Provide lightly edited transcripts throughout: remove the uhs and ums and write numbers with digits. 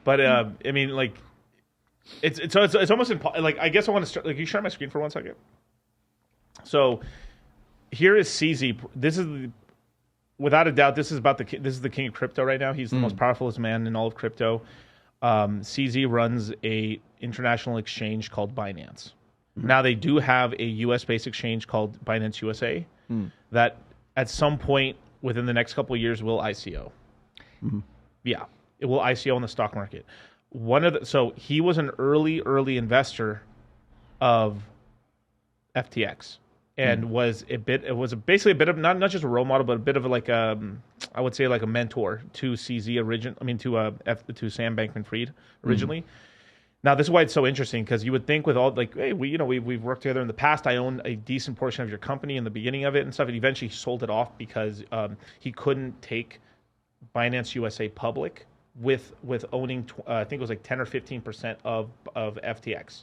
But I mean, like, it's almost like, I guess I want to start. Like, you share my screen for 1 second. So here is CZ. This is without a doubt. This is the king of crypto right now. He's the most powerful man in all of crypto. CZ runs a international exchange called Binance. Now they do have a US based exchange called Binance USA that at some point within the next couple of years will ICO. Yeah, it will ICO in the stock market. So he was an early investor of FTX and was basically a bit of not just a role model, but a bit of I would say like a mentor to to Sam Bankman-Fried originally. Now, this is why it's so interesting, because you would think with all, like, hey, we've worked together in the past. I own a decent portion of your company in the beginning of it and stuff. And eventually he sold it off because he couldn't take Binance USA public with owning, I think it was like 10 or 15% of FTX.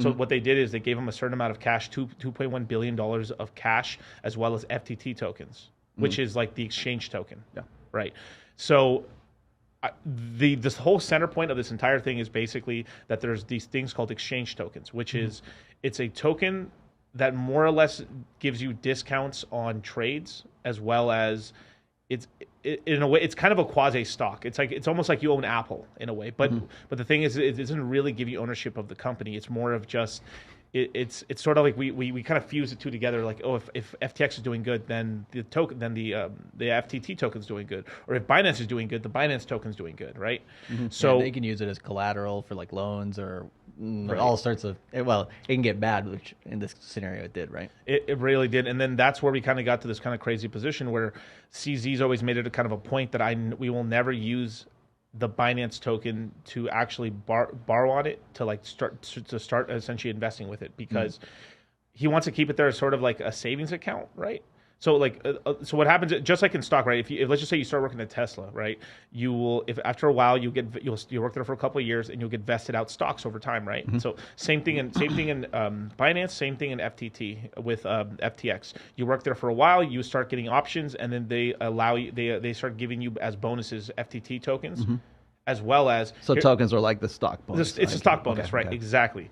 So what they did is they gave him a certain amount of cash, $2.1 billion of cash, as well as FTT tokens, which is like the exchange token. Yeah. Right. So this whole center point of this entire thing is basically that there's these things called exchange tokens, which is it's a token that more or less gives you discounts on trades, as well as in a way it's kind of a quasi stock. It's almost like you own Apple in a way, but the thing is, it doesn't really give you ownership of the company. It's more of just it's sort of like we kind of fuse the two together. Like, oh, if FTX is doing good, then the FTT token's doing good, or if Binance is doing good, the Binance token's doing good, right? So they can use it as collateral for like loans or all sorts of. Well, it can get bad, which in this scenario it did, right? It really did, and then that's where we kind of got to this kind of crazy position where CZ's always made it a kind of a point that we will never use the Binance token to actually borrow on it to start essentially investing with it, because he wants to keep it there as sort of like a savings account, right? So so what happens, just like in stock, right? If let's just say you start working at Tesla, right? You will, if after a while you'll work there for a couple of years and you'll get vested out stocks over time, right? So same thing in Binance, same thing in FTT with FTX. You work there for a while, you start getting options, and then they allow you, they start giving you as bonuses FTT tokens, as well as tokens are like the stock bonus. It's a stock bonus, okay, right? okay. Exactly.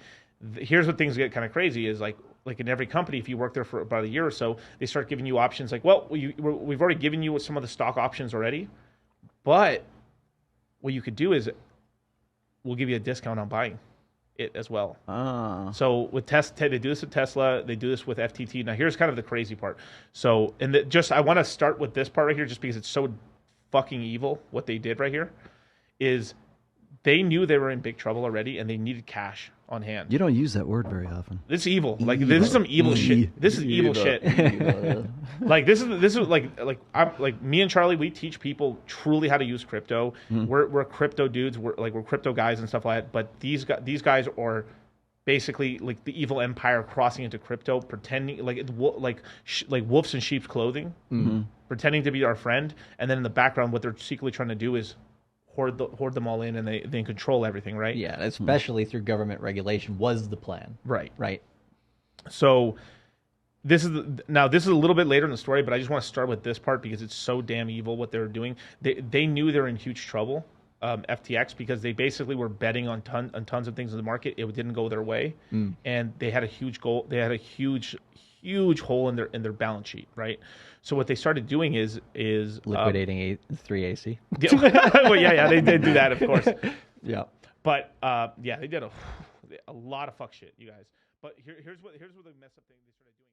Here's what things get kind of crazy is like in every company, if you work there for about a year or so, they start giving you options like, well, we've already given you some of the stock options already, but what you could do is we'll give you a discount on buying it as well. So with they do this with Tesla, they do this with FTT. Now here's kind of the crazy part. So I want to start with this part right here, just because it's so fucking evil what they did right here. Is they knew they were in big trouble already, and they needed cash on hand. You don't use that word very often. This is evil. Like, this is some evil shit. This is evil shit. Like, this is like me and Charlie, we teach people truly how to use crypto. We're crypto dudes. We're crypto guys and stuff like that. But these guys are basically like the evil empire crossing into crypto, pretending like wolves in sheep's clothing, pretending to be our friend, and then in the background, what they're secretly trying to do is hoard them all in, and they control everything, right? Yeah, especially through government regulation was the plan. Right. So this is a little bit later in the story, but I just want to start with this part because it's so damn evil what they're doing. They knew they're in huge trouble, FTX, because they basically were betting on tons of things in the market. It didn't go their way, and they had a huge goal. They had a huge hole in their balance sheet, right? So what they started doing is liquidating 3AC. Well, yeah, they did do that, of course. Yeah, but they did a lot of fuck shit, you guys. But here's what the mess up thing they started doing.